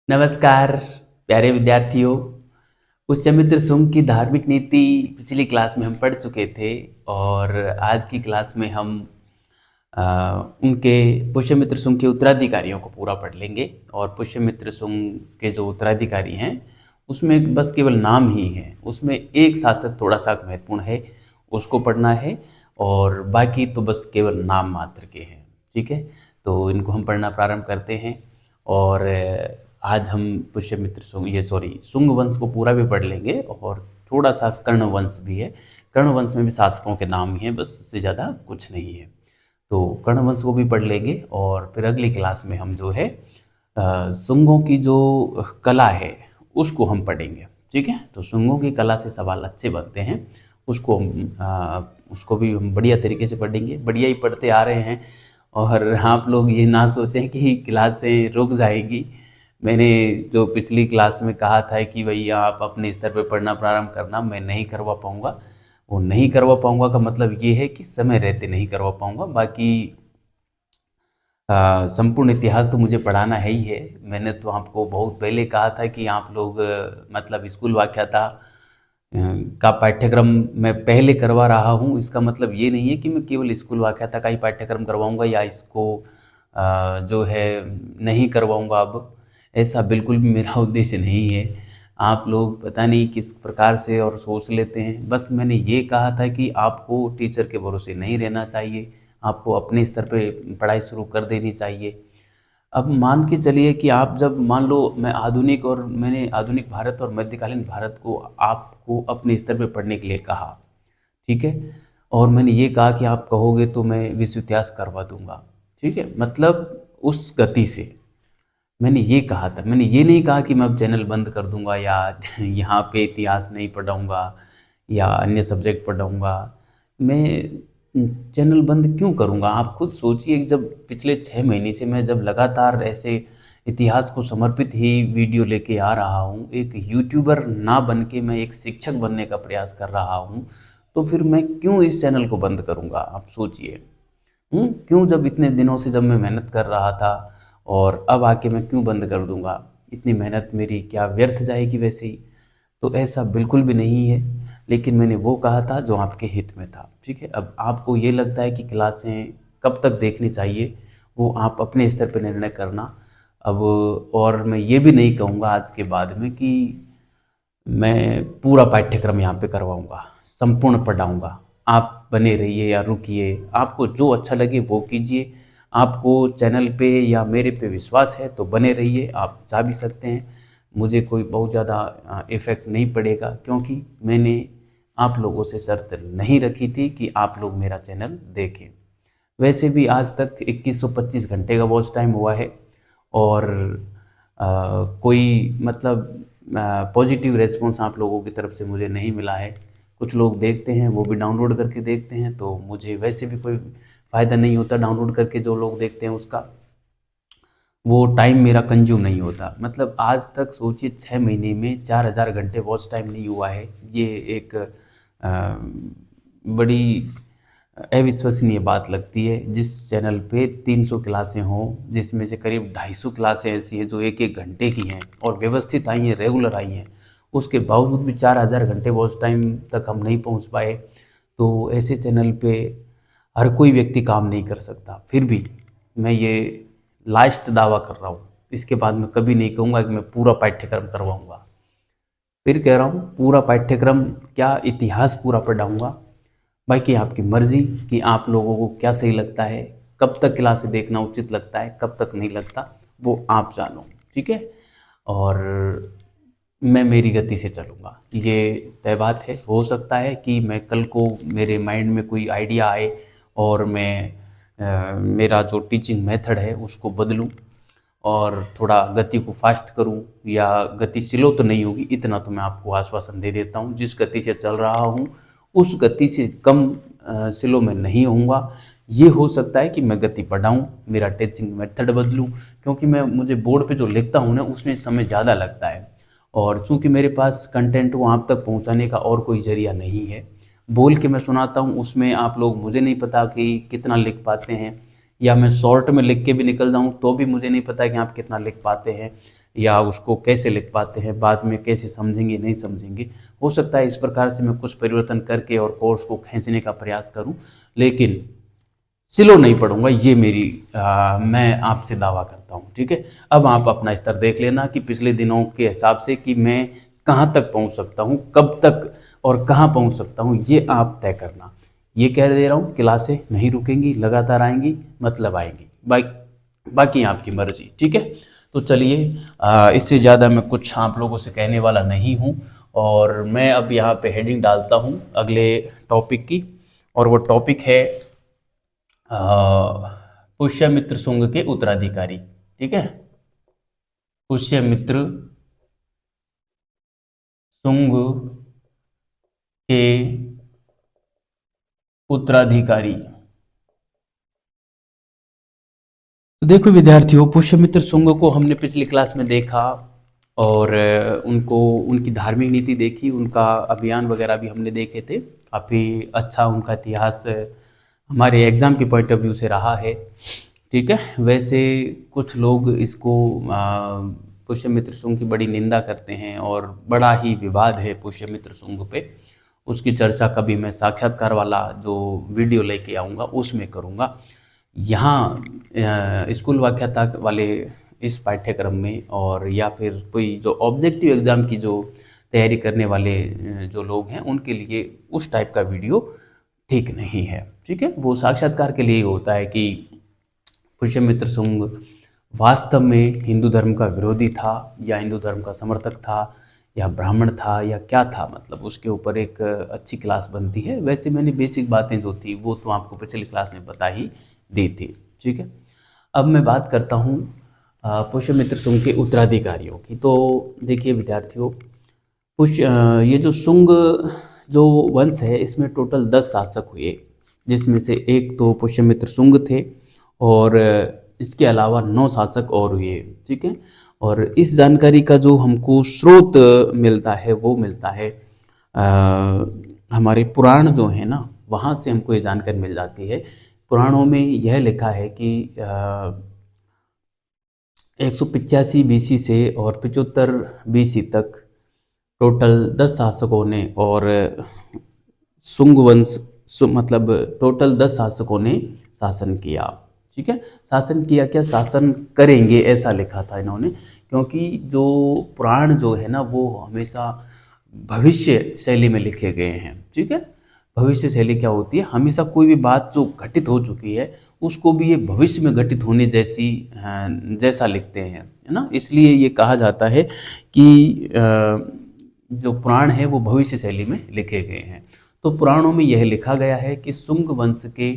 नमस्कार प्यारे विद्यार्थियों। पुष्यमित्र शुंग की धार्मिक नीति पिछली क्लास में हम पढ़ चुके थे और आज की क्लास में हम अ, उनके पुष्यमित्र शुंग के उत्तराधिकारियों को पूरा पढ़ लेंगे। और पुष्यमित्र शुंग के जो उत्तराधिकारी हैं उसमें बस केवल नाम ही है, उसमें एक शासक थोड़ा सा महत्वपूर्ण है, उसको पढ़ना है और बाकी तो बस केवल नाम मात्र के हैं। ठीक है, तो इनको हम पढ़ना प्रारंभ करते हैं। और आज हम पुष्यमित्र शुंग शुंग वंश को पूरा भी पढ़ लेंगे और थोड़ा सा कर्ण वंश भी है। कर्ण वंश में भी शासकों के नाम ही हैं, बस उससे ज़्यादा कुछ नहीं है। तो कर्ण वंश को भी पढ़ लेंगे और फिर अगली क्लास में हम जो है शुंगों की जो कला है उसको हम पढ़ेंगे। ठीक है, तो शुंगों की कला से सवाल अच्छे बनते हैं, उसको भी हम बढ़िया तरीके से पढ़ेंगे, बढ़िया ही पढ़ते आ रहे हैं। और आप लोग ये ना सोचें कि क्लासें रुक जाएंगी। मैंने जो पिछली क्लास में कहा था कि भैया आप अपने स्तर पे पढ़ना प्रारंभ करना, मैं नहीं करवा पाऊँगा। वो नहीं करवा पाऊँगा का मतलब ये है कि समय रहते नहीं करवा पाऊँगा। बाकी संपूर्ण इतिहास तो मुझे पढ़ाना है ही है। मैंने तो आपको बहुत पहले कहा था कि आप लोग मतलब स्कूल व्याख्याता का पाठ्यक्रम मैं पहले करवा रहा हूँ। इसका मतलब ये नहीं है कि मैं केवल स्कूल व्याख्याता का ही पाठ्यक्रम करवाऊँगा या इसको जो है नहीं करवाऊँगा अब। ऐसा बिल्कुल भी मेरा उद्देश्य नहीं है। आप लोग पता नहीं किस प्रकार से और सोच लेते हैं। बस मैंने ये कहा था कि आपको टीचर के भरोसे नहीं रहना चाहिए, आपको अपने स्तर पे पढ़ाई शुरू कर देनी चाहिए। अब मान के चलिए कि आप जब मान लो मैंने आधुनिक भारत और मध्यकालीन भारत को आपको अपने स्तर पे पढ़ने के लिए कहा, ठीक है? और मैंने ये कहा कि आप कहोगे तो मैं विश्व इतिहास करवा दूँगा, ठीक है? मतलब उस गति से मैंने ये कहा था। मैंने ये नहीं कहा कि मैं अब चैनल बंद कर दूँगा या यहाँ पे इतिहास नहीं पढ़ाऊँगा या अन्य सब्जेक्ट पढ़ाऊँगा। मैं चैनल बंद क्यों करूँगा? आप खुद सोचिए, जब पिछले 6 महीने से मैं जब लगातार ऐसे इतिहास को समर्पित ही वीडियो लेके आ रहा हूँ, एक यूट्यूबर ना बन के मैं एक शिक्षक बनने का प्रयास कर रहा हूँ, तो फिर मैं क्यों इस चैनल को बंद करूँगा? आप सोचिए। क्यों, जब इतने दिनों से जब मैं मेहनत कर रहा था और अब आके मैं क्यों बंद कर दूँगा? इतनी मेहनत मेरी क्या व्यर्थ जाएगी वैसे ही? तो ऐसा बिल्कुल भी नहीं है, लेकिन मैंने वो कहा था जो आपके हित में था, ठीक है? अब आपको ये लगता है कि क्लासें कब तक देखनी चाहिए, वो आप अपने स्तर पे निर्णय करना। अब और मैं ये भी नहीं कहूँगा आज के बाद में कि मैं पूरा पाठ्यक्रम यहाँ पे करवाऊँगा, संपूर्ण पढ़ाऊँगा। आप बने रहिए या रुकिए, आपको जो अच्छा लगे वो कीजिए। आपको चैनल पे या मेरे पे विश्वास है तो बने रहिए, आप जा भी सकते हैं। मुझे कोई बहुत ज़्यादा इफ़ेक्ट नहीं पड़ेगा, क्योंकि मैंने आप लोगों से शर्त नहीं रखी थी कि आप लोग मेरा चैनल देखें। वैसे भी आज तक 2125 घंटे का वॉच टाइम हुआ है और कोई मतलब पॉजिटिव रेस्पॉन्स आप लोगों की तरफ से मुझे नहीं मिला है। कुछ लोग देखते हैं, वो भी डाउनलोड करके देखते हैं, तो मुझे वैसे भी कोई फ़ायदा नहीं होता डाउनलोड करके जो लोग देखते हैं उसका। वो टाइम मेरा कंज्यूम नहीं होता। मतलब आज तक सोचिए 6 महीने में 4000 घंटे वॉच टाइम नहीं हुआ है। ये एक बड़ी अविश्वसनीय बात लगती है। जिस चैनल पे 300 क्लासें हों, जिसमें से करीब 250 क्लासें ऐसी हैं जो 1-1 घंटे की हैं और व्यवस्थित आई हैं, रेगुलर आई हैं, उसके बावजूद भी 4000 घंटे वॉच टाइम तक हम नहीं पहुंच पाए। तो ऐसे चैनल पे हर कोई व्यक्ति काम नहीं कर सकता। फिर भी मैं ये लास्ट दावा कर रहा हूँ, इसके बाद मैं कभी नहीं कहूँगा कि मैं पूरा पाठ्यक्रम करवाऊँगा। फिर कह रहा हूँ, पूरा पाठ्यक्रम क्या, इतिहास पूरा पढ़ाऊँगा। बाकी आपकी मर्ज़ी कि आप लोगों को क्या सही लगता है, कब तक क्लासें देखना उचित लगता है, कब तक नहीं लगता, वो आप जानो, ठीक है? और मैं मेरी गति से चलूँगा, ये तय बात है। हो सकता है कि मैं कल को मेरे माइंड में कोई आइडिया आए और मैं मेरा जो टीचिंग मेथड है उसको बदलूँ और थोड़ा गति को फास्ट करूं, या गति स्लो तो नहीं होगी, इतना तो मैं आपको आश्वासन दे देता हूं। जिस गति से चल रहा हूं उस गति से कम स्लो में नहीं होऊंगा। ये हो सकता है कि मैं गति बढ़ाऊं, मेरा टीचिंग मेथड बदलूं, क्योंकि मुझे बोर्ड पे जो लिखता हूं ना उसमें समय ज़्यादा लगता है और चूंकि मेरे पास कंटेंट को आप तक पहुंचाने का और कोई जरिया नहीं है। बोल के मैं सुनाता हूं, उसमें आप लोग, मुझे नहीं पता कि कितना लिख पाते हैं, या मैं शॉर्ट में लिख के भी निकल जाऊँ तो भी मुझे नहीं पता कि आप कितना लिख पाते हैं या उसको कैसे लिख पाते हैं, बाद में कैसे समझेंगे नहीं समझेंगे। हो सकता है इस प्रकार से मैं कुछ परिवर्तन करके और कोर्स को खींचने का प्रयास करूं, लेकिन स्लो नहीं पढ़ूंगा, ये मेरी मैं आपसे दावा करता हूँ। ठीक है, अब आप अपना स्तर देख लेना कि पिछले दिनों के हिसाब से कि मैं कहाँ तक पहुँच सकता हूँ, कब तक और कहाँ पहुँच सकता हूँ, ये आप तय करना। ये कह दे रहा हूँ, क्लासें नहीं रुकेंगी, लगातार आएंगी, मतलब आएंगी, बाकी आपकी मर्जी। ठीक है, तो चलिए, इससे ज़्यादा मैं कुछ आप लोगों से कहने वाला नहीं हूँ, और मैं अब यहाँ पे हेडिंग डालता हूँ अगले टॉपिक की, और वो टॉपिक है पुष्यमित्र शुंग के उत्तराधिकारी। ठीक है, पुष्यमित्र शुंग के उत्तराधिकारी। तो देखो विद्यार्थियों, पुष्यमित्र शुंग को हमने पिछली क्लास में देखा, और उनको उनकी धार्मिक नीति देखी, उनका अभियान वगैरह भी हमने देखे थे। काफ़ी अच्छा उनका इतिहास हमारे एग्ज़ाम के पॉइंट ऑफ व्यू से रहा है। ठीक है, वैसे कुछ लोग इसको पुष्यमित्र शुंग की बड़ी निंदा करते हैं, और बड़ा ही विवाद है पुष्यमित्र शुंग पे। उसकी चर्चा कभी मैं साक्षात्कार वाला जो वीडियो लेके आऊँगा उसमें करूँगा। यहाँ स्कूल व्याख्याता वाले इस पाठ्यक्रम में, और या फिर कोई जो ऑब्जेक्टिव एग्ज़ाम की जो तैयारी करने वाले जो लोग हैं उनके लिए उस टाइप का वीडियो ठीक नहीं है। ठीक है, वो साक्षात्कार के लिए ही होता है कि पुष्यमित्र शुंग वास्तव में हिंदू धर्म का विरोधी था, या हिंदू धर्म का समर्थक था, या ब्राह्मण था, या क्या था, मतलब उसके ऊपर एक अच्छी क्लास बनती है। वैसे मैंने बेसिक बातें जो थी वो तो आपको पिछली क्लास में बता ही दी थी। ठीक है, अब मैं बात करता हूँ पुष्यमित्र शुंग के उत्तराधिकारियों की। तो देखिए विद्यार्थियों, ये जो शुंग जो वंश है, इसमें टोटल 10 शासक हुए, जिसमें से एक तो पुष्यमित्र शुंग थे, और इसके अलावा 9 शासक और हुए। ठीक है, और इस जानकारी का जो हमको स्रोत मिलता है वो मिलता है हमारे पुराण जो है ना, वहाँ से हमको ये जानकारी मिल जाती है। पुराणों में यह लिखा है कि 185 BC से और 75 BC तक टोटल 10 शासकों ने, और शुंग वंश मतलब टोटल 10 शासकों ने शासन किया। ठीक है, शासन किया, क्या शासन करेंगे ऐसा लिखा था इन्होंने, क्योंकि जो पुराण जो है ना वो हमेशा भविष्य शैली में लिखे गए हैं। ठीक है, भविष्य शैली क्या होती है, हमेशा कोई भी बात जो घटित हो चुकी है उसको भी ये भविष्य में घटित होने जैसी जैसा लिखते हैं, है ना। इसलिए ये कहा जाता है कि जो पुराण है वो भविष्य शैली में लिखे गए हैं। तो पुराणों में यह लिखा गया है कि शुंग वंश के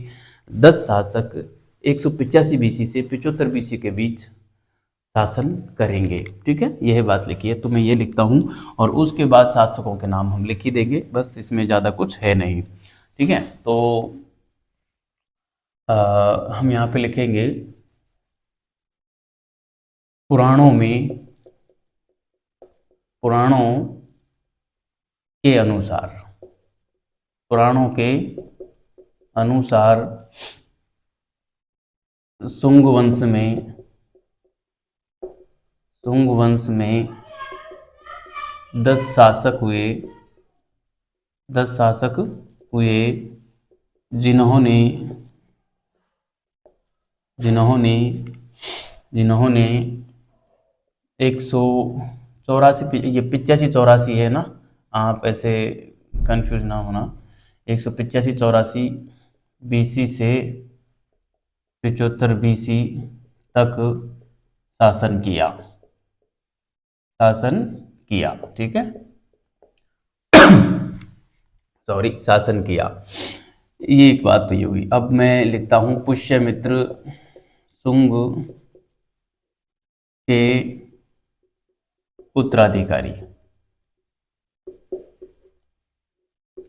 10 शासक 185 BC से 75 BC के बीच शासन करेंगे। ठीक है, यह बात लिखी है, तो मैं ये लिखता हूँ, और उसके बाद शासकों के नाम हम लिख ही देंगे, बस इसमें ज़्यादा कुछ है नहीं। ठीक है, तो हम यहाँ पे लिखेंगे पुराणों के अनुसार, पुराणों के अनुसार शुंग वंश में 10 शासक हुए, जिन्होंने 184, ये 85-84 है ना, आप ऐसे कंफ्यूज ना होना। 185-84 BC से 75 BC तक शासन किया। ठीक है, सॉरी, शासन किया, ये एक बात तो ये हुई। अब मैं लिखता हूँ पुष्यमित्र शुंग के उत्तराधिकारी।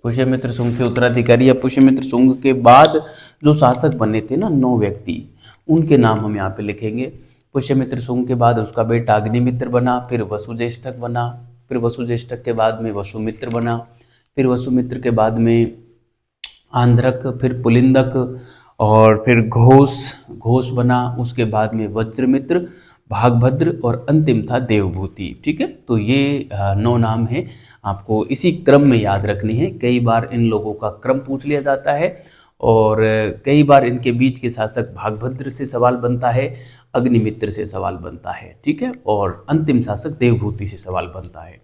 पुष्यमित्र शुंग के उत्तराधिकारी या पुष्यमित्र शुंग के बाद जो शासक बने थे ना 9 व्यक्ति, उनके नाम हम यहाँ पे लिखेंगे। पुष्यमित्र शुंग के बाद उसका बेटा अग्निमित्र बना, फिर वसुज्येष्ठक बना, फिर वसुज्येष्ठक के बाद में वसुमित्र बना, फिर वसुमित्र के बाद में आंध्रक, फिर पुलिंदक, और फिर घोष, घोष बना, उसके बाद में वज्रमित्र, भागभद्र और अंतिम था देवभूति। ठीक है, तो ये 9 नाम है, आपको इसी क्रम में याद रखनी है। कई बार इन लोगों का क्रम पूछ लिया जाता है और कई बार इनके बीच के शासक भागभद्र से सवाल बनता है, अग्निमित्र से सवाल बनता है। ठीक है, और अंतिम शासक देवभूति से सवाल बनता है।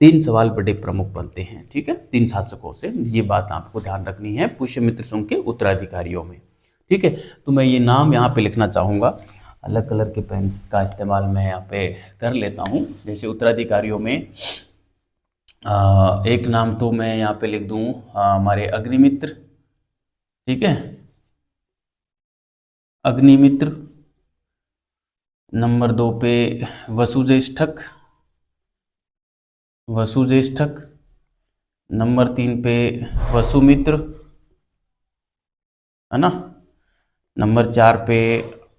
3 सवाल बड़े प्रमुख बनते हैं। ठीक है, 3 शासकों से, ये बात आपको ध्यान रखनी है पुष्यमित्र शुंग के उत्तराधिकारियों में। ठीक है, तो मैं ये नाम यहाँ पे लिखना चाहूँगा, अलग कलर के पेन का इस्तेमाल मैं यहाँ पे कर लेता हूँ। जैसे उत्तराधिकारियों में एक नाम तो मैं यहाँ पे लिख दूँ हमारे अग्निमित्र। ठीक है, अग्निमित्र। नंबर 2 पे वसुज्येष्ठक, वसुज्येष्ठक। नंबर 3 पे वसुमित्र, है ना। नंबर 4 पे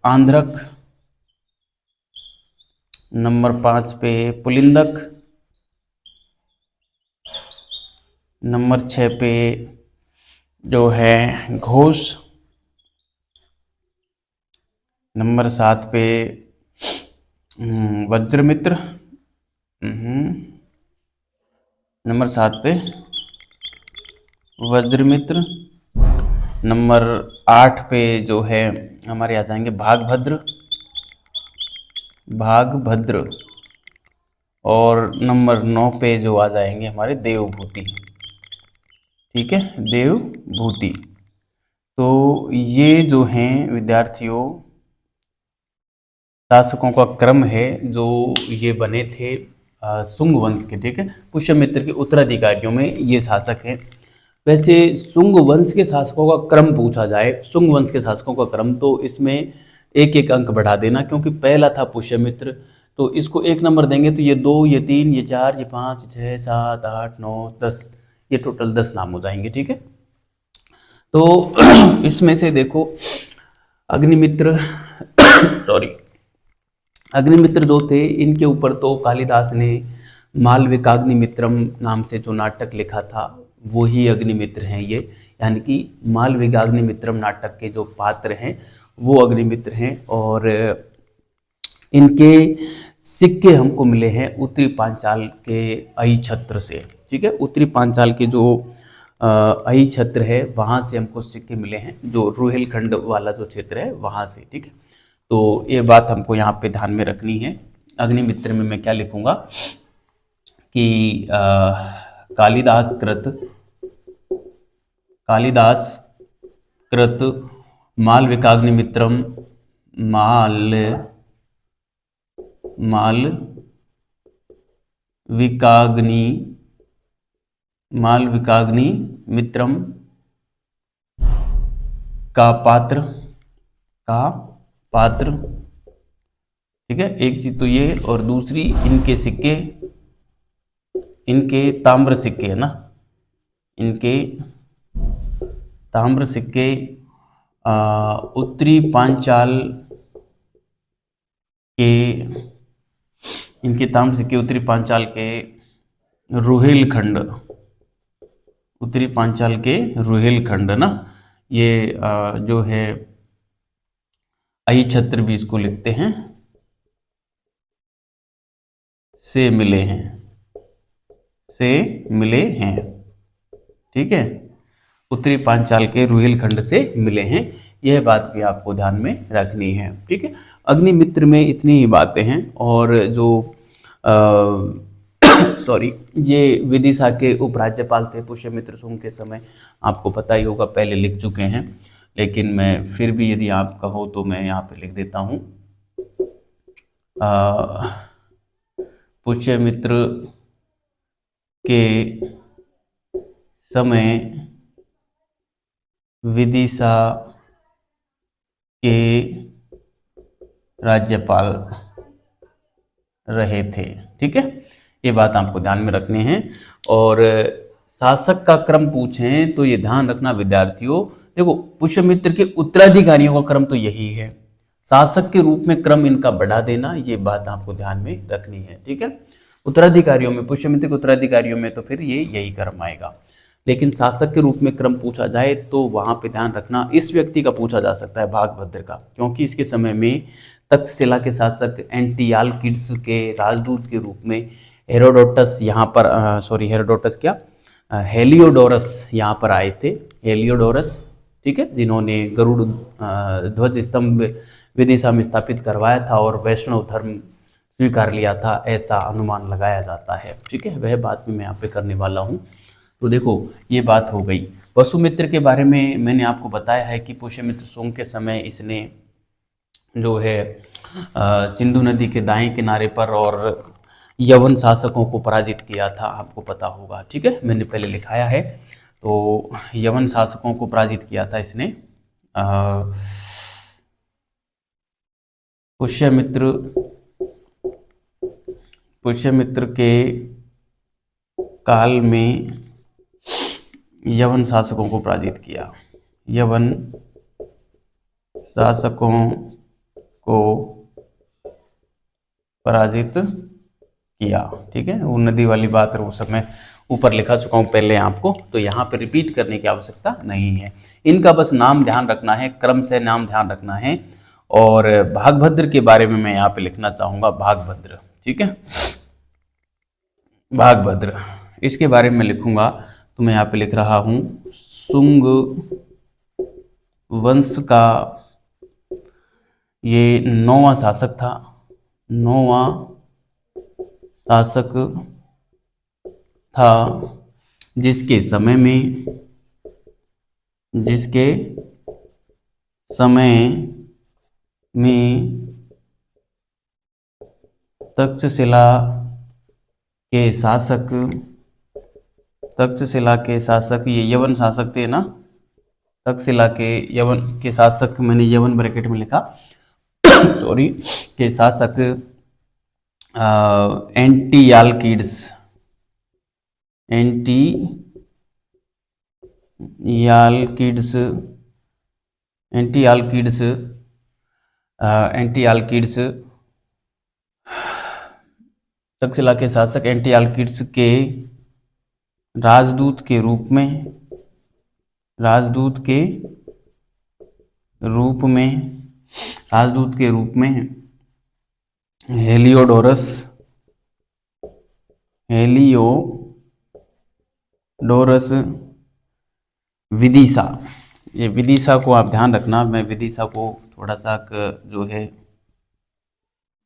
आंध्रक। नंबर 5 पे पुलिंदक। नंबर 6 पे जो है घोष। नंबर 7 पे वज्रमित्र। नंबर 7 पे वज्रमित्र। नंबर 8 पे जो है हमारे आ जाएंगे भागभद्र, भागभद्र। और नंबर 9 पे जो आ जाएंगे हमारे देवभूति। ठीक है, देवभूति। तो ये जो हैं विद्यार्थियों शासकों का क्रम है जो ये बने थे शुंग वंश के। ठीक है, पुष्यमित्र के उत्तराधिकारियों में ये शासक हैं। वैसे शुंग वंश के शासकों का क्रम पूछा जाए, शुंग वंश के शासकों का क्रम, तो इसमें एक एक अंक बढ़ा देना, क्योंकि पहला था पुष्यमित्र, तो इसको 1 नंबर देंगे, तो ये 2, ये 3, ये 4, ये 5, 6, 7, 8, 9, 10, ये टोटल 10 नाम हो जाएंगे। ठीक है, तो इसमें से देखो अग्निमित्र सॉरी, अग्निमित्र जो थे इनके ऊपर तो कालिदास ने मालविकाग्निमित्रम नाम से जो नाटक लिखा था वो ही अग्निमित्र हैं ये, यानी कि मालविकाग्निमित्रम नाटक के जो पात्र हैं वो अग्निमित्र हैं। और इनके सिक्के हमको मिले हैं उत्तरी पांचाल के अहि छत्र से। ठीक है, उत्तरी पांचाल के जो अहि छत्र है वहाँ से हमको सिक्के मिले हैं, जो रुहेलखंड वाला जो क्षेत्र है वहाँ से। ठीक है, तो ये बात हमको यहाँ पे ध्यान में रखनी है। अग्निमित्र में मैं क्या लिखूंगा कि कालिदास कृत मालविकाग्निमित्रम मालविकाग्निमित्रम का पात्र। ठीक है, एक चीज तो ये, और दूसरी इनके सिक्के, इनके ताम्र सिक्के है ना, इनके ताम्र सिक्के उत्तरी पांचाल के, इनके ताम्र सिक्के उत्तरी पांचाल के रुहेलखंड, उत्तरी पांचाल के रुहेलखंड ना, ये जो है अहि छत्र भी इसको लिखते हैं, से मिले हैं। ठीक है, उत्तरी पांचाल के रुहेलखंड से मिले हैं, यह बात भी आपको ध्यान में रखनी है। ठीक है, अग्निमित्र में इतनी ही बातें हैं। और जो सॉरी, ये विदिशा के उपराज्यपाल थे पुष्यमित्र शुंग के समय, आपको पता ही होगा, पहले लिख चुके हैं, लेकिन मैं फिर भी यदि आप कहो तो मैं यहाँ पे लिख देता हूँ। पुष्यमित्र के समय विदिशा के राज्यपाल रहे थे। ठीक है, ये बात आपको ध्यान में रखनी है। और शासक का क्रम पूछें तो ये ध्यान रखना विद्यार्थियों, देखो पुष्यमित्र के उत्तराधिकारियों का क्रम तो यही है, शासक के रूप में क्रम इनका बढ़ा देना, ये बात आपको ध्यान में रखनी है। ठीक है, उत्तराधिकारियों में, पुष्यमित्र के उत्तराधिकारियों में तो फिर ये यही क्रम आएगा। लेकिन शासक के रूप में क्रम पूछा जाए तो वहाँ पे ध्यान रखना इस व्यक्ति का पूछा जा सकता है, भागभद्र का, क्योंकि इसके समय में तक्षशिला के शासक एंटियालकिड्स के राजदूत के रूप में हेरोडोटस यहाँ पर हेरोडोटस क्या, हेलियोडोरस यहाँ पर आए थे। हेलियोडोरस, ठीक है, जिन्होंने गरुड़ ध्वज स्तंभ विदिशा में स्थापित करवाया था और वैष्णव धर्म स्वीकार लिया था, ऐसा अनुमान लगाया जाता है। ठीक है, वह बात भी मैं यहाँ पे करने वाला हूँ। तो देखो ये बात हो गई। वसुमित्र के बारे में मैंने आपको बताया है कि पुष्यमित्र सोंग के समय इसने जो है सिंधु नदी के दाएं किनारे पर और यवन शासकों को पराजित किया था, आपको पता होगा। ठीक है, मैंने पहले लिखाया है। तो यवन शासकों को पराजित किया था इसने। पुष्यमित्र के काल में यवन शासकों को पराजित किया, यवन शासकों को पराजित किया। ठीक है, वो नदी वाली बात है, वो सब मैं ऊपर लिखा चुका हूँ पहले आपको, तो यहाँ पे रिपीट करने की आवश्यकता नहीं है। इनका बस नाम ध्यान रखना है, क्रम से नाम ध्यान रखना है। और भागभद्र के बारे में मैं यहाँ पे लिखना चाहूँगा, भागभद्र। ठीक है, भागभद्र, इसके बारे में लिखूंगा तो मैं यहाँ पे लिख रहा हूँ, शुंग वंश का ये 9वां शासक था, 9वां शासक था, जिसके समय में तक्षशिला के शासक ये यवन शासक थे ना, तक्षशिला के यवन के शासक, मैंने यवन ब्रैकेट में लिखा सॉरी, के शासक एंटियालकिड्स तक्षशिला के शासक एंटियालकिड्स के राजदूत के रूप में हेलियोडोरस विदिशा, ये विदिशा को आप ध्यान रखना, मैं विदिशा को थोड़ा सा जो है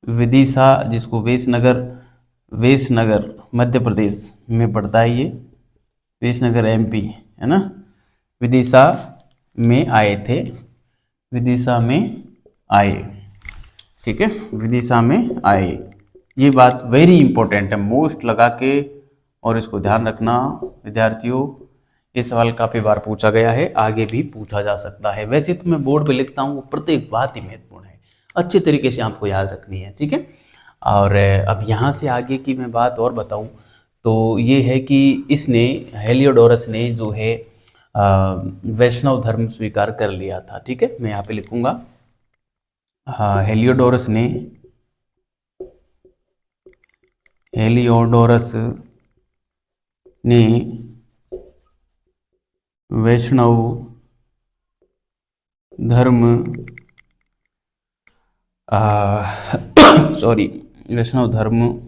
विदिशा, जिसको वेशनगर मध्य प्रदेश में पड़ता है, ये वेशनगर एमपी है ना, विदिशा में आए थे, विदिशा में आए। ठीक है, विदिशा में आए, ये बात वेरी इंपॉर्टेंट है, मोस्ट लगा के और इसको ध्यान रखना विद्यार्थियों। ये सवाल काफ़ी बार पूछा गया है, आगे भी पूछा जा सकता है। वैसे तो मैं बोर्ड पे लिखता हूँ, वो प्रत्येक बात ही महत्वपूर्ण है, अच्छे तरीके से आपको याद रखनी है। ठीक है, और अब यहाँ से आगे की मैं बात और बताऊँ तो ये है कि इसने हेलियोडोरस ने जो है वैष्णव धर्म स्वीकार कर लिया था। ठीक है, मैं यहाँ पे लिखूँगा, हेलियोडोरस ने वैष्णव धर्म वैष्णव धर्म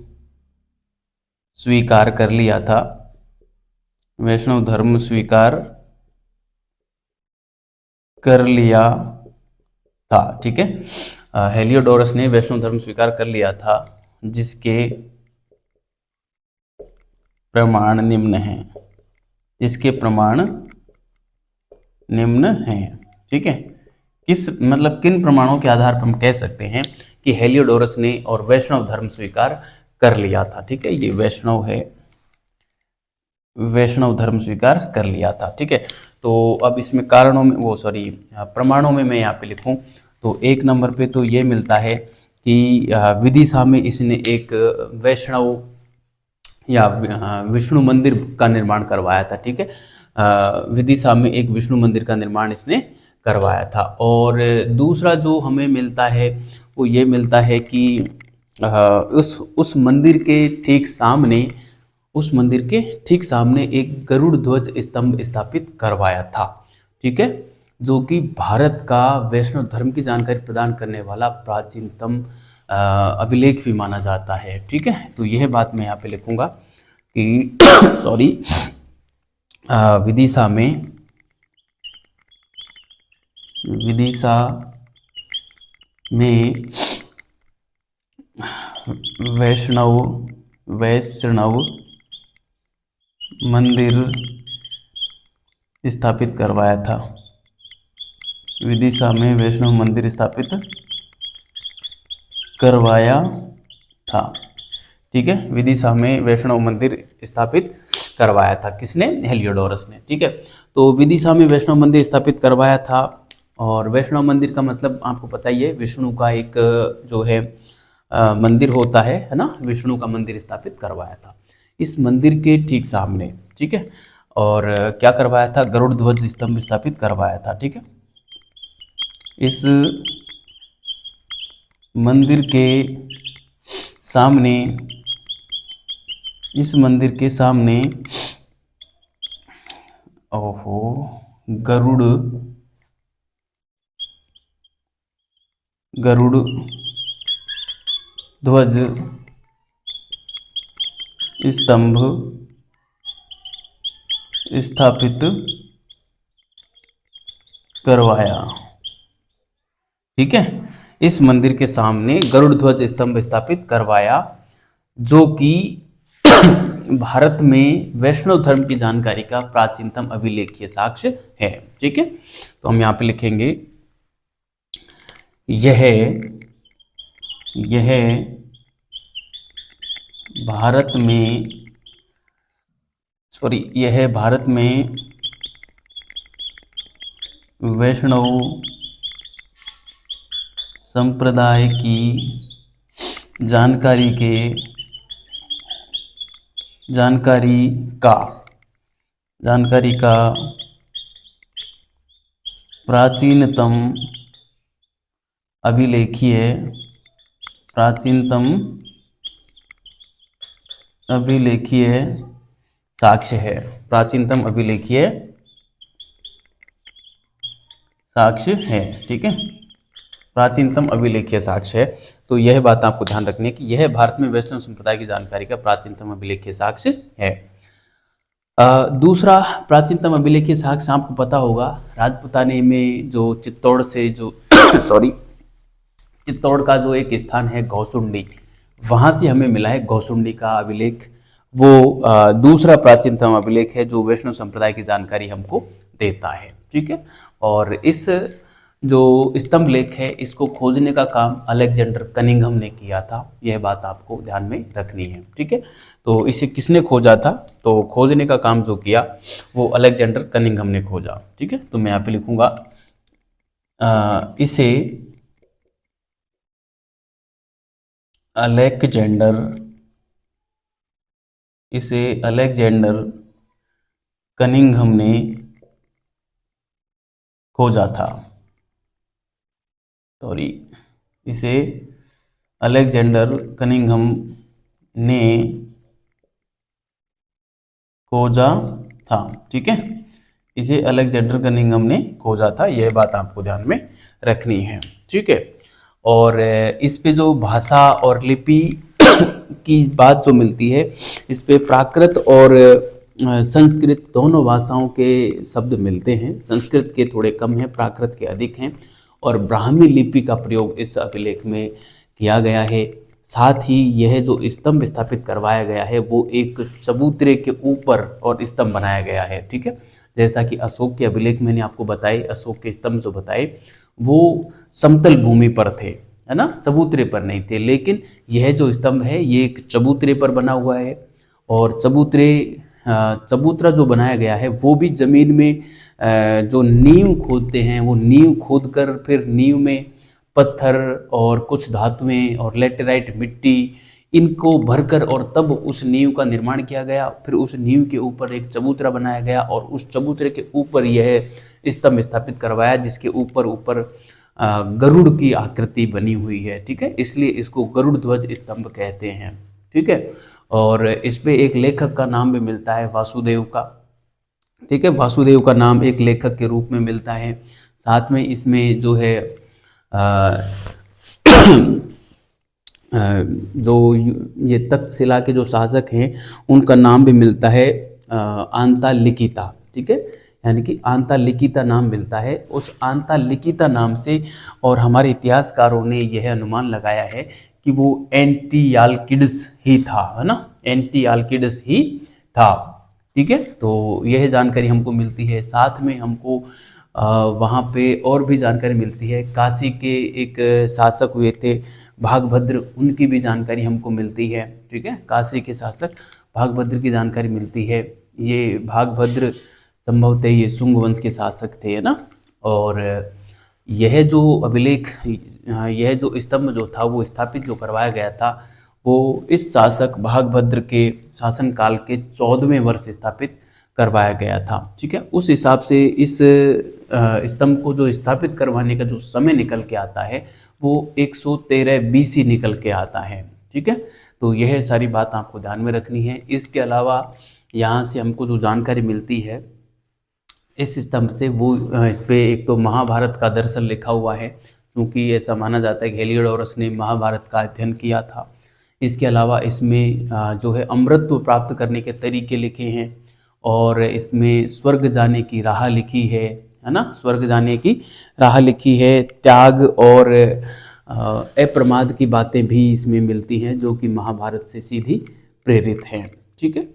स्वीकार कर लिया था, वैष्णव धर्म स्वीकार कर लिया था। ठीक है, हेलियोडोरस ने वैष्णव धर्म स्वीकार कर लिया था, जिसके प्रमाण निम्न हैं, ठीक है, किन प्रमाणों के आधार पर हम कह सकते हैं कि हेलियोडोरस ने और वैष्णव धर्म स्वीकार कर लिया था। ठीक है, ये वैष्णव धर्म स्वीकार कर लिया था। ठीक है, तो अब इसमें प्रमाणों में मैं यहाँ पे लिखूं तो 1 नंबर पे तो ये मिलता है कि विदिशा में इसने एक वैष्णव या विष्णु मंदिर का निर्माण करवाया था। ठीक है, विदिशा में एक विष्णु मंदिर का निर्माण इसने करवाया था। और दूसरा जो हमें मिलता है वो ये मिलता है कि उस मंदिर के ठीक सामने उस मंदिर के ठीक सामने एक गरुड़ ध्वज स्तंभ स्थापित करवाया था, ठीक है, जो कि भारत का वैष्णव धर्म की जानकारी प्रदान करने वाला प्राचीनतम अभिलेख भी माना जाता है, ठीक है। तो यह बात मैं यहाँ पे लिखूंगा कि सॉरी, विदिशा में वैष्णव मंदिर स्थापित करवाया था। विदिशा में वैष्णव मंदिर स्थापित करवाया था, ठीक है। विदिशा में वैष्णव मंदिर स्थापित करवाया था किसने? हेलियोडोरस ने, ठीक है। तो विदिशा में वैष्णव मंदिर स्थापित करवाया था। और वैष्णव मंदिर का मतलब आपको पता ही है, विष्णु का एक जो है मंदिर होता है ना, विष्णु का मंदिर स्थापित करवाया था इस मंदिर के ठीक सामने, ठीक है। और क्या करवाया था? गरुड़ ध्वज स्तंभ स्थापित करवाया था, ठीक है। इस मंदिर के सामने ओहो, गरुड़ ध्वज स्तंभ स्थापित करवाया, ठीक है। इस मंदिर के सामने गरुड़ ध्वज स्तंभ स्थापित करवाया, जो कि भारत में वैष्णव धर्म की जानकारी का प्राचीनतम अभिलेखीय साक्ष्य है, ठीक है। तो हम यहाँ पे लिखेंगे यह भारत में वैष्णव संप्रदाय की जानकारी का प्राचीनतम अभिलेखीय साक्ष्य है, प्राचीनतम अभिलेखीय साक्ष्य है, ठीक है। प्राचीनतम अभिलेखीय साक्ष्य है। तो यह बात आपको ध्यान रखनी है कि यह भारत में वैष्णव संप्रदाय की जानकारी का प्राचीनतम अभिलेखीय साक्ष्य है। दूसरा प्राचीनतम अभिलेखीय साक्ष्य आपको पता होगा, राजपूताने में जो चित्तौड़ से जो चित्तौड़ का जो एक स्थान है गौसुंडी, वहां से हमें मिला है गौसुंडी का अभिलेख। वो दूसरा प्राचीनतम अभिलेख है जो वैष्णव संप्रदाय की जानकारी हमको देता है, ठीक है। और इस जो स्तंभ लेख है, इसको खोजने का काम अलेक्जेंडर कनिंघम ने किया था, यह बात आपको ध्यान में रखनी है, ठीक है। तो इसे किसने खोजा था? तो खोजने का काम जो किया वो अलेक्जेंडर कनिंघम ने खोजा, ठीक है। तो मैं यहाँ पे लिखूंगा इसे अलेक्जेंडर कनिंघम ने खोजा था, इसे अलेक्जेंडर कनिंघम ने खोजा था, ठीक है। इसे अलेक्जेंडर कनिंघम ने खोजा था, यह बात आपको ध्यान में रखनी है, ठीक है। और इस पे जो भाषा और लिपि की बात जो मिलती है, इस पे प्राकृत और संस्कृत दोनों भाषाओं के शब्द मिलते हैं। संस्कृत के थोड़े कम हैं, प्राकृत के अधिक हैं। और ब्राह्मी लिपि का प्रयोग इस अभिलेख में किया गया है। साथ ही यह जो स्तंभ स्थापित करवाया गया है वो एक चबूतरे के ऊपर और स्तंभ बनाया गया है, ठीक है। जैसा कि अशोक के अभिलेख मैंने आपको बताए, अशोक के स्तंभ जो बताए वो समतल भूमि पर थे, है ना, चबूतरे पर नहीं थे। लेकिन यह जो स्तंभ है ये एक चबूतरे पर बना हुआ है। और चबूतरा जो बनाया गया है वो भी जमीन में जो नींव खोदते हैं, वो नींव खोद कर फिर नींव में पत्थर और कुछ धातुएं और लेटेराइट मिट्टी इनको भरकर और तब उस नींव का निर्माण किया गया। फिर उस नींव के ऊपर एक चबूतरा बनाया गया और उस चबूतरे के ऊपर यह स्तंभ स्थापित करवाया, जिसके ऊपर गरुड़ की आकृति बनी हुई है, ठीक है। इसलिए इसको गरुड़ ध्वज स्तंभ कहते हैं, ठीक है। और इस पे एक लेखक का नाम भी मिलता है, वासुदेव का। ठीक है, वासुदेव का नाम एक लेखक के रूप में मिलता है। साथ में इसमें जो है अ, जो ये तक्षशिला के जो शासक हैं उनका नाम भी मिलता है आंता लिखिता। ठीक है, यानी कि आंता लिखिता नाम मिलता है। उस आंता लिखिता नाम से और हमारे इतिहासकारों ने यह अनुमान लगाया है कि वो एंटियालकिड्स ही था, है ना, एंटियालकिड्स ही था। ठीक है, तो यह जानकारी हमको मिलती है। साथ में हमको वहाँ पे और भी जानकारी मिलती है। काशी के एक शासक हुए थे भागभद्र, उनकी भी जानकारी हमको मिलती है। ठीक है, काशी के शासक भागभद्र की जानकारी मिलती है। ये भागभद्र संभवतः ये शुंग वंश के शासक थे, है ना। और यह जो अभिलेख, यह जो स्तंभ जो था वो स्थापित जो करवाया गया था वो इस शासक भागभद्र के शासनकाल के 14वें वर्ष स्थापित करवाया गया था। ठीक है, उस हिसाब से इस स्तंभ को जो स्थापित करवाने का जो समय निकल के आता है वो 113 BC निकल के आता है। ठीक है, तो यह सारी बात आपको ध्यान में रखनी है। इसके अलावा यहाँ से हमको जो जानकारी मिलती है इस स्तंभ से वो इस पे एक तो महाभारत का दर्शन लिखा हुआ है, क्योंकि ऐसा माना जाता है कि हेलियोडोरस ने महाभारत का अध्ययन किया था। इसके अलावा इसमें जो है अमृतत्व प्राप्त करने के तरीके लिखे हैं, और इसमें स्वर्ग जाने की राह लिखी है ना, स्वर्ग जाने की राह लिखी है। त्याग और अप्रमाद की बातें भी इसमें मिलती हैं जो कि महाभारत से सीधी प्रेरित हैं। ठीक है,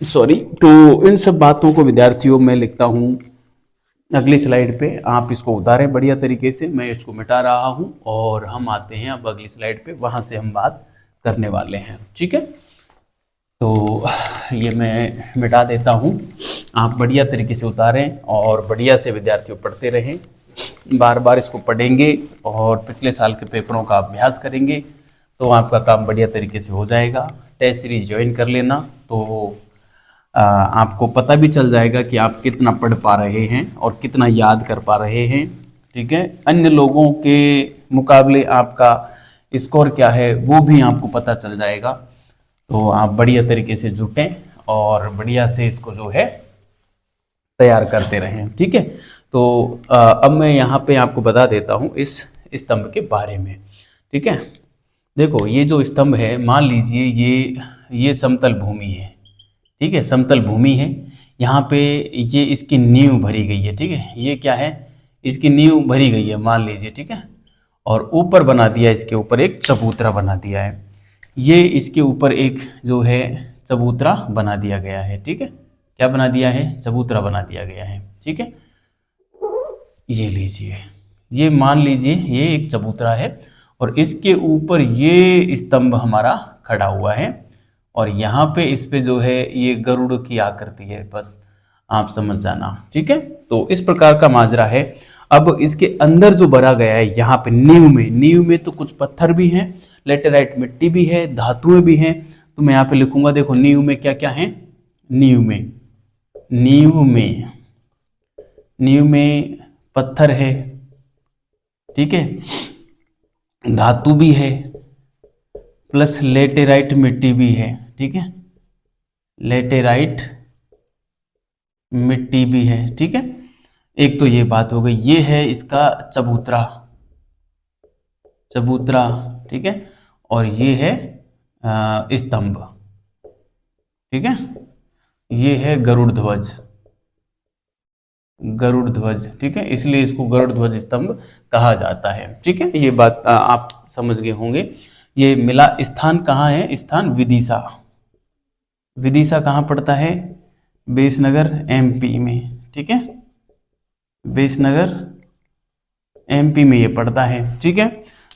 सॉरी। तो इन सब बातों को विद्यार्थियों मैं लिखता हूँ अगली स्लाइड पे। आप इसको उतारें बढ़िया तरीके से, मैं इसको मिटा रहा हूँ और हम आते हैं अब अगली स्लाइड पे, वहाँ से हम बात करने वाले हैं। ठीक है, तो ये मैं मिटा देता हूँ, आप बढ़िया तरीके से उतारें और बढ़िया से विद्यार्थियों पढ़ते रहें, बार बार इसको पढ़ेंगे और पिछले साल के पेपरों का अभ्यास करेंगे तो आपका काम बढ़िया तरीके से हो जाएगा। टेस्ट सीरीज ज्वाइन कर लेना तो आपको पता भी चल जाएगा कि आप कितना पढ़ पा रहे हैं और कितना याद कर पा रहे हैं। ठीक है, अन्य लोगों के मुकाबले आपका स्कोर क्या है वो भी आपको पता चल जाएगा। तो आप बढ़िया तरीके से जुटें और बढ़िया से इसको जो है तैयार करते रहें। ठीक है, तो अब मैं यहाँ पे आपको बता देता हूँ इस स्तंभ के बारे में। ठीक है, देखो ये जो स्तंभ है, मान लीजिए ये समतल भूमि है। ठीक है, समतल भूमि है, यहाँ पे ये इसकी नींव भरी गई है। ठीक है, ये क्या है, इसकी नींव भरी गई है मान लीजिए। ठीक है, और ऊपर बना दिया, इसके ऊपर एक चबूतरा बना दिया है। ये इसके ऊपर एक जो है चबूतरा बना दिया गया है। ठीक है, क्या बना दिया है, चबूतरा बना दिया गया है। ठीक है, ये लीजिए, ये मान लीजिए ये एक चबूतरा है और इसके ऊपर ये स्तंभ हमारा खड़ा हुआ है और यहाँ पे इस पे जो है ये गरुड़ की आकृति है, बस आप समझ जाना। ठीक है, तो इस प्रकार का माजरा है। अब इसके अंदर जो भरा गया है यहाँ पे नींव में तो कुछ पत्थर भी हैं, लेटेराइट मिट्टी भी है, धातुएं भी हैं। तो मैं यहाँ पे लिखूंगा, देखो नींव में क्या क्या है, नींव में पत्थर है। ठीक है, धातु भी है प्लस लेटेराइट मिट्टी भी है। ठीक है, लेटेराइट मिट्टी भी है। ठीक है, एक तो ये बात हो गई, ये है इसका चबूतरा। ठीक है, और ये है स्तंभ। ठीक है, ये है गरुड़ ध्वज। ठीक है, इसलिए इसको गरुड़ ध्वज स्तंभ कहा जाता है। ठीक है, ये बात आप समझ गए होंगे। ये मिला स्थान कहाँ है, स्थान विदिशा। विदिशा कहाँ पड़ता है, बेसनगर MP में। ठीक है, बेसनगर MP में ये पड़ता है। ठीक है,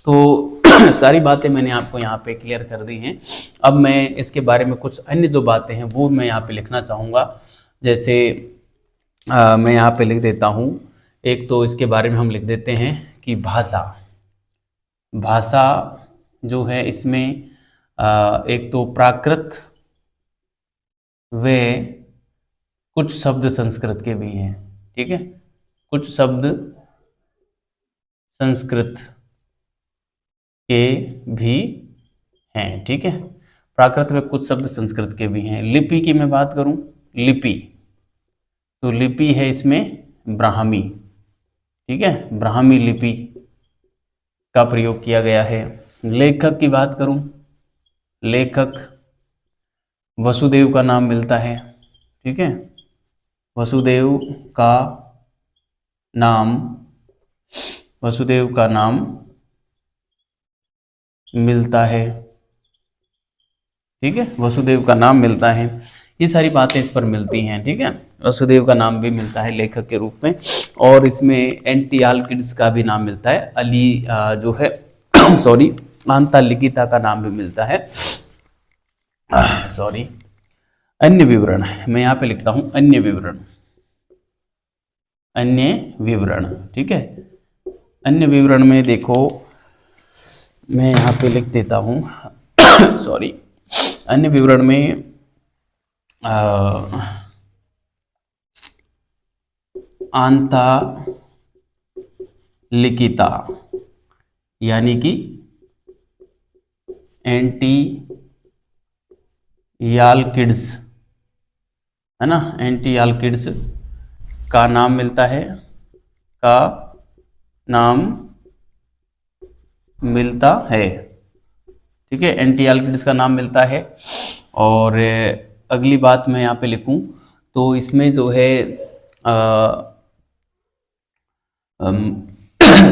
तो सारी बातें मैंने आपको यहाँ पे क्लियर कर दी हैं। अब मैं इसके बारे में कुछ अन्य जो बातें हैं वो मैं यहाँ पे लिखना चाहूँगा। जैसे मैं यहाँ पे लिख देता हूँ, एक तो इसके बारे में हम लिख देते हैं कि भाषा जो है इसमें एक तो प्राकृत व कुछ शब्द संस्कृत के भी हैं। ठीक है, कुछ शब्द संस्कृत के भी हैं। ठीक है, प्राकृत में कुछ शब्द संस्कृत के भी हैं। लिपि की मैं बात करूं, लिपि, तो लिपि है इसमें ब्राह्मी। ठीक है, ब्राह्मी लिपि का प्रयोग किया गया है। लेखक की बात करूं, लेखक वसुदेव का नाम मिलता है। ठीक है, वसुदेव का नाम, वसुदेव का नाम मिलता है। ठीक है, वसुदेव का नाम मिलता है। ये सारी बातें इस पर मिलती हैं। ठीक है, वसुदेव का नाम भी मिलता है लेखक के रूप में। और इसमें एंटियालकिड्स का भी नाम मिलता है। अली जो है सॉरी, आंता लिखिता का नाम भी मिलता है। सॉरी, अन्य विवरण, मैं यहाँ पे लिखता हूँ अन्य विवरण, अन्य विवरण। ठीक है, अन्य विवरण में देखो, मैं यहाँ पे लिख देता हूँ सॉरी, अन्य विवरण में आंता लिखिता यानी कि एंटियालकिड्स है ना, एंटियालकिड्स का नाम मिलता है, का नाम मिलता है। ठीक है, एंटियालकिड्स का नाम मिलता है। और अगली बात मैं यहाँ पे लिखूं तो इसमें जो है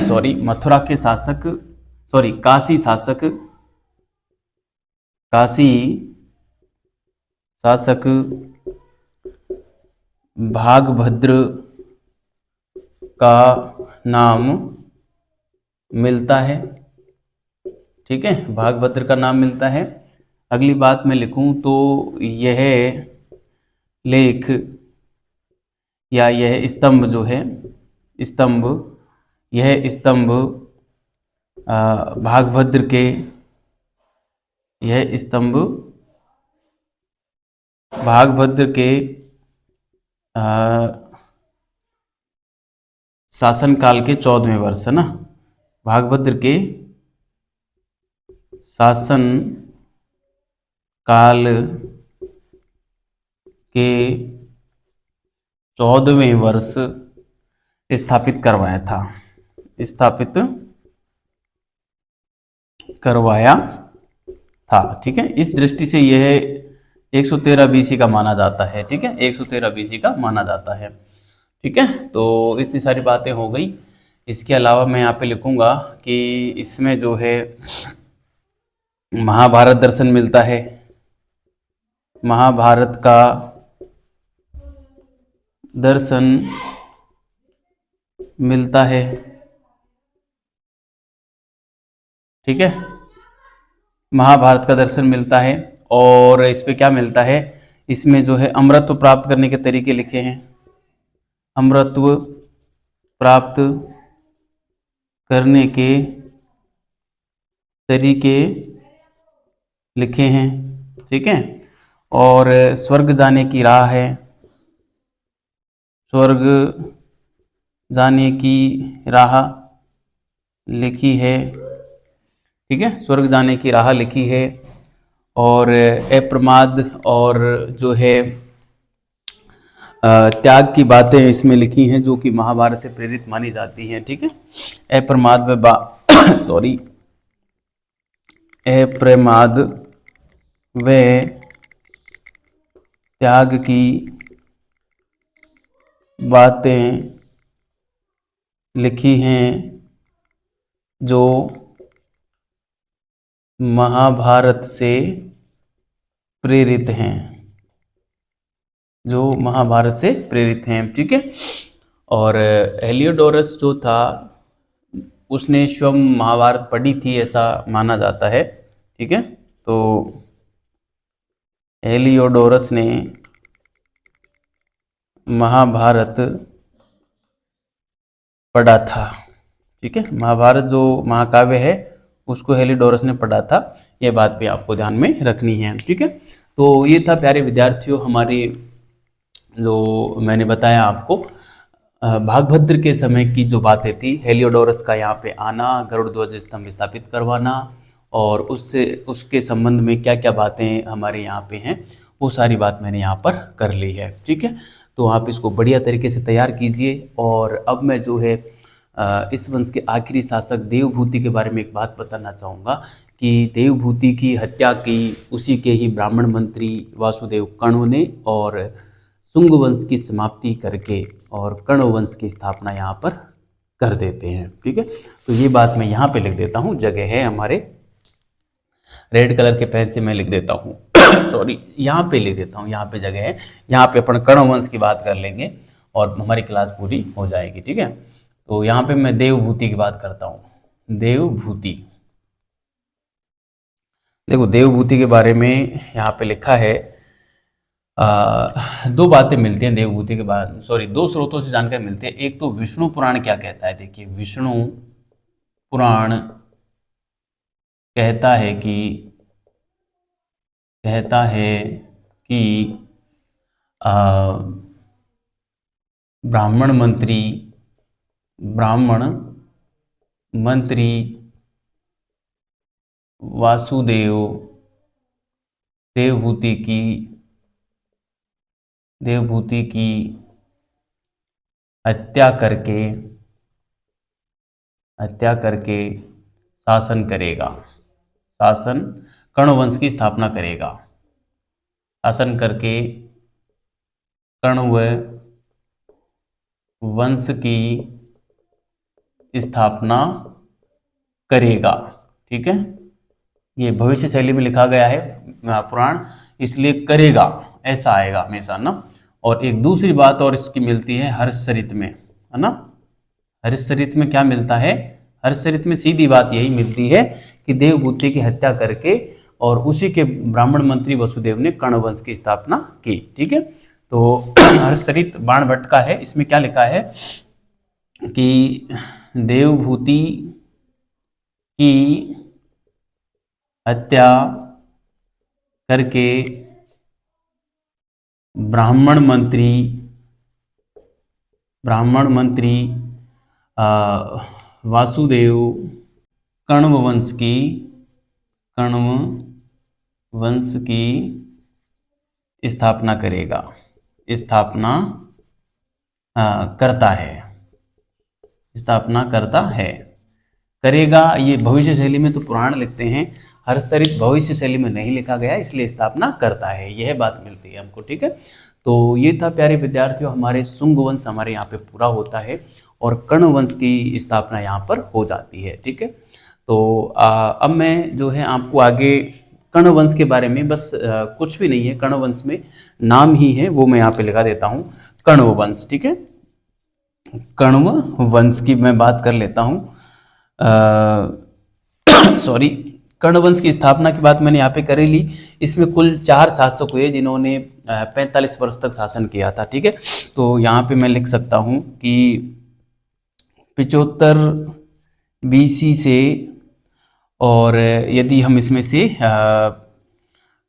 सॉरी, मथुरा के शासक, सॉरी काशी शासक, काशी शासक भागभद्र का नाम मिलता है। ठीक है, भागभद्र का नाम मिलता है। अगली बात मैं लिखूं तो यह लेख या यह स्तंभ जो है, स्तंभ, यह स्तंभ भागभद्र के, यह स्तंभ भागभद्र के शासनकाल के 14वें वर्ष है ना, भागभद्र के शासन काल के 14वें वर्ष स्थापित करवाया था, स्थापित करवाया था। ठीक है, इस दृष्टि से यह 113 बीसी का माना जाता है। ठीक है, 113 बीसी का माना जाता है। ठीक है, तो इतनी सारी बातें हो गई। इसके अलावा मैं यहाँ पे लिखूंगा कि इसमें जो है महाभारत दर्शन मिलता है, महाभारत का दर्शन मिलता है। ठीक है, महाभारत का दर्शन मिलता है। और इस पे क्या मिलता है, इसमें जो है अमरत्व प्राप्त करने के तरीके लिखे हैं, अमरत्व प्राप्त करने के तरीके लिखे हैं। ठीक है, और स्वर्ग जाने की राह है, स्वर्ग जाने की राह लिखी है। ठीक है, स्वर्ग जाने की राह लिखी है। और अप्रमाद और जो है त्याग की बातें इसमें लिखी हैं जो कि महाभारत से प्रेरित मानी जाती हैं। ठीक है, अप्रमाद व सॉरी, अप्रमाद व त्याग की बातें लिखी हैं जो महाभारत से प्रेरित हैं, जो महाभारत से प्रेरित हैं। ठीक है, और हेलियोडोरस जो था उसने स्वयं महाभारत पढ़ी थी ऐसा माना जाता है। ठीक है, तो हेलियोडोरस ने महाभारत पढ़ा था। ठीक है, महाभारत जो महाकाव्य है उसको हेलियोडोरस ने पढ़ा था, ये बात भी आपको ध्यान में रखनी है। ठीक है, तो ये था प्यारे विद्यार्थियों हमारी, जो मैंने बताया आपको भागभद्र के समय की जो बातें थी, हेलियोडोरस का यहाँ पे आना, गरुड़ ध्वज स्तंभ स्थापित करवाना, और उससे उसके संबंध में क्या क्या बातें हमारे यहाँ पे हैं वो सारी बात मैंने यहाँ पर कर ली है। ठीक है, तो आप इसको बढ़िया तरीके से तैयार कीजिए। और अब मैं जो है इस वंश के आखिरी शासक देवभूति के बारे में एक बात बताना चाहूँगा कि देवभूति की हत्या की उसी के ही ब्राह्मण मंत्री वासुदेव कण्व ने, और शुंग वंश की समाप्ति करके और कण्व वंश की स्थापना यहाँ पर कर देते हैं। ठीक है, तो ये बात मैं यहाँ पे लिख देता हूँ, जगह है हमारे रेड कलर के पेन से मैं लिख देता हूँ सॉरी, यहाँ पे लिख देता हूँ, यहाँ पे जगह है, यहाँ पे अपन कण्व वंश की बात कर लेंगे और हमारी क्लास पूरी हो जाएगी। ठीक है, तो यहाँ पे मैं देवभूति की बात करता हूँ। देवभूति, देखो देवभूति के बारे में यहाँ पे लिखा है, दो बातें मिलती हैं देवभूति के बाद, सॉरी दो स्रोतों से जानकारी मिलती है। एक तो विष्णु पुराण क्या कहता है, देखिए विष्णु पुराण कहता है कि ब्राह्मण मंत्री वासुदेव देवभूति की हत्या करके शासन कण्व वंश की स्थापना करेगा, शासन करके कण्व वंश की स्थापना करेगा। ठीक है, ये भविष्य शैली में लिखा गया है पुराण, इसलिए करेगा ऐसा आएगा हमेशा ना। और एक दूसरी बात और इसकी मिलती है हर्षचरित में, है ना। हर्षचरित में क्या मिलता है, हर्षचरित में सीधी बात यही मिलती है कि देवभूति की हत्या करके और उसी के ब्राह्मण मंत्री वसुदेव ने कण्व वंश की स्थापना की। ठीक है, तो हर्षचरित बाणभट्ट का है, इसमें क्या लिखा है कि देवभूति की हत्या करके ब्राह्मण मंत्री वासुदेव कण्व वंश की स्थापना करता है, करेगा। ये भविष्य शैली में तो पुराण लिखते हैं, हर्षचरित भविष्य शैली में नहीं लिखा गया, इसलिए स्थापना करता है, यह बात मिलती है हमको। ठीक है, तो ये था प्यारे विद्यार्थियों, हमारे शुंग वंश हमारे यहाँ पे पूरा होता है और कण्व वंश की स्थापना यहाँ पर हो जाती है। ठीक है, तो अब मैं जो है आपको आगे कण्व वंश के बारे में बस कुछ भी नहीं है, कण्व वंश में नाम ही है, वो मैं यहाँ पे लिखा देता हूँ, कण्व वंश। ठीक है, कण्व वंश की मैं बात कर लेता हूँ। सॉरी, कण्व वंश की स्थापना की बात मैंने यहाँ पे कर ली। इसमें कुल 4 शासक हुए जिन्होंने 45 वर्ष तक शासन किया था। ठीक है, तो यहाँ पे मैं लिख सकता हूँ कि 75 BC से, और यदि हम इसमें से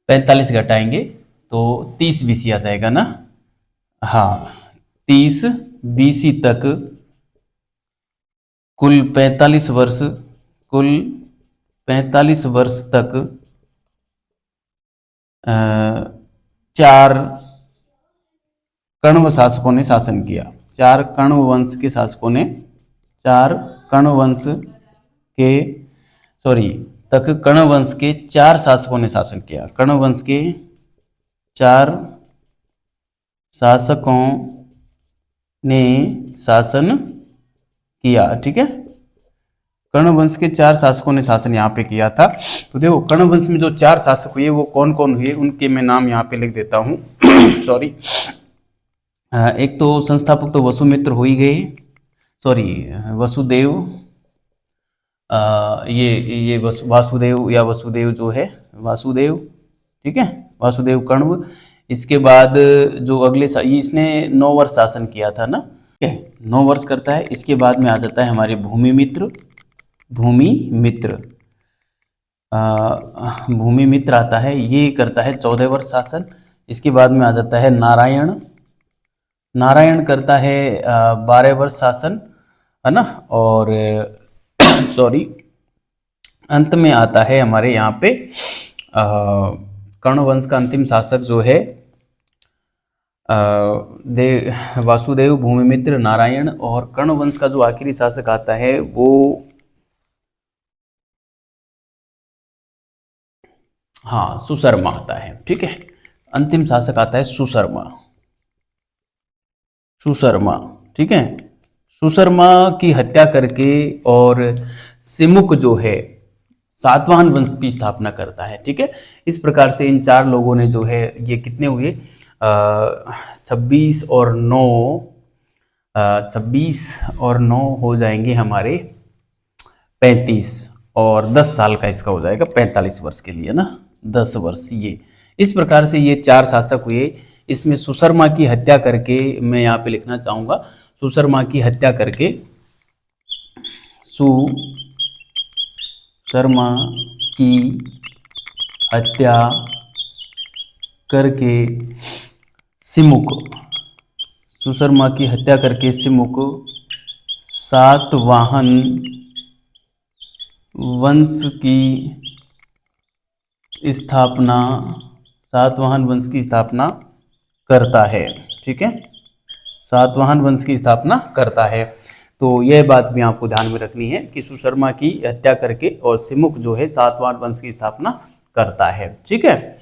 45 घटाएंगे तो 30 BC आ जाएगा ना। हाँ, 30 BC तक कुल 45 वर्ष तक 4 कण्व शासकों ने शासन किया। 4 कण्व वंश के शासकों ने, 4 कण्व वंश के कण्व वंश के 4 शासकों ने शासन किया। कण्व वंश के 4 शासकों ने शासन किया। ठीक है, कण्व वंश के 4 शासकों ने शासन यहाँ पे किया था। तो देखो कण्व वंश में जो 4 शासक हुए वो कौन कौन हुए, उनके मैं नाम यहाँ पे लिख देता हूँ सॉरी, एक तो संस्थापक तो वसुमित्र हो ही गए, सॉरी वसुदेव, ये वासुदेव या वसुदेव जो है वासुदेव, ठीक है, वासुदेव कण्व। इसके बाद जो अगले इसने 9 वर्ष शासन किया था ना, ठीक है, 9 वर्ष करता है। इसके बाद में आ जाता है हमारे भूमिमित्र आता है, ये करता है 14 वर्ष शासन। इसके बाद में आ जाता है नारायण करता है 12 वर्ष शासन, है ना। और सॉरी, अंत में आता है हमारे यहाँ पे कर्ण वंश का अंतिम शासक जो है वासुदेव, भूमिमित्र, नारायण, और कर्ण वंश का जो आखिरी शासक आता है वो हाँ सुशर्मा आता है। ठीक है, अंतिम शासक आता है सुशर्मा। सुशर्मा, ठीक है, सुशर्मा की हत्या करके और सिमुक जो है सातवाहन वंश की स्थापना करता है। ठीक है, इस प्रकार से इन चार लोगों ने जो है, ये कितने हुए, 26 और 9, 26 और 9 हो जाएंगे हमारे 35, और 10 साल का इसका हो जाएगा 45 वर्ष के लिए ना, 10 वर्ष। ये इस प्रकार से ये चार शासक हुए। इसमें सुशर्मा की हत्या करके, मैं यहाँ पे लिखना चाहूँगा, सुशर्मा की हत्या करके, सुशर्मा की हत्या करके सिमुक, सुशर्मा की हत्या करके सिमुक सातवाहन वंश की स्थापना, सातवाहन वंश की स्थापना करता है। ठीक है, सातवाहन वंश की स्थापना करता है। तो यह बात भी आपको ध्यान में रखनी है कि सुशर्मा की हत्या करके और सिमुक जो है सातवाहन वंश की स्थापना करता है। ठीक है,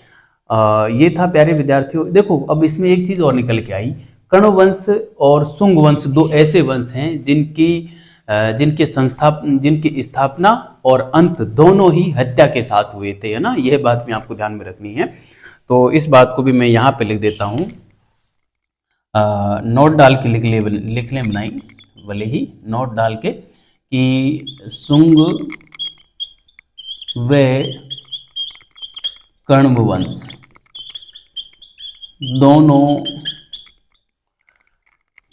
ये था प्यारे विद्यार्थियों। देखो अब इसमें एक चीज और निकल के आई, कर्ण वंश और शुंग वंश दो ऐसे वंश हैं जिनकी स्थापना और अंत दोनों ही हत्या के साथ हुए थे, है ना। यह बात भी आपको ध्यान में रखनी है। तो इस बात को भी मैं यहाँ पे लिख देता हूँ, नोट डाल के लिख लें बनाई, भले ही नोट डाल के, कि शुंग व कर्ण वंश दोनों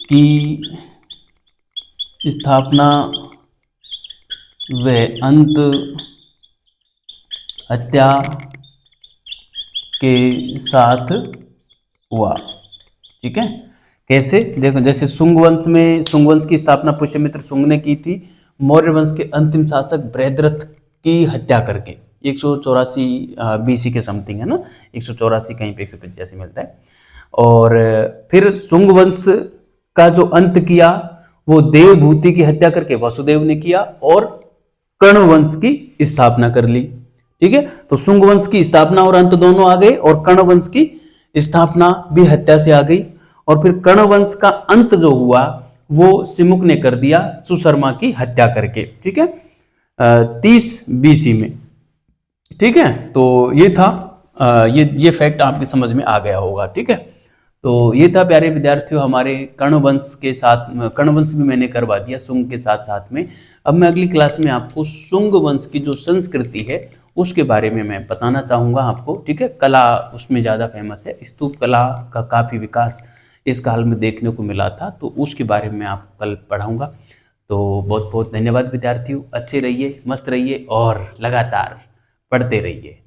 की स्थापना व अंत हत्या के साथ हुआ। ठीक है, कैसे, देखो जैसे शुंग वंश में, शुंग वंश की स्थापना पुष्यमित्र शुंग ने की थी, मौर्य वंश के अंतिम शासक बृहद्रथ की हत्या करके 184 BC के समथिंग, है ना, 184 कहीं पे 185 मिलता है। और फिर शुंग वंश का जो अंत किया वो देवभूति की हत्या करके वसुदेव ने किया और कर्ण वंश की स्थापना कर ली। ठीक है, तो शुंग वंश की स्थापना और अंत दोनों आ गए, और कर्ण वंश की स्थापना भी हत्या से आ गई। और फिर कर्ण वंश का अंत जो हुआ वो सिमुक ने कर दिया सुशर्मा की हत्या करके। ठीक है, 30 BC में। ठीक है, तो ये था, ये फैक्ट आपके समझ में आ गया होगा। ठीक है, तो ये था प्यारे विद्यार्थियों हमारे कर्ण वंश के साथ, कर्ण वंश भी मैंने करवा दिया शुंग के साथ साथ में। अब मैं अगली क्लास में आपको शुंग वंश की जो संस्कृति है उसके बारे में मैं बताना चाहूँगा आपको। ठीक है, कला उसमें ज़्यादा फेमस है, स्तूप कला का काफ़ी विकास इस काल में देखने को मिला था, तो उसके बारे में आपको कल पढ़ाऊँगा। तो बहुत बहुत धन्यवाद विद्यार्थियों, अच्छे रहिए, मस्त रहिए और लगातार पढ़ते रहिए।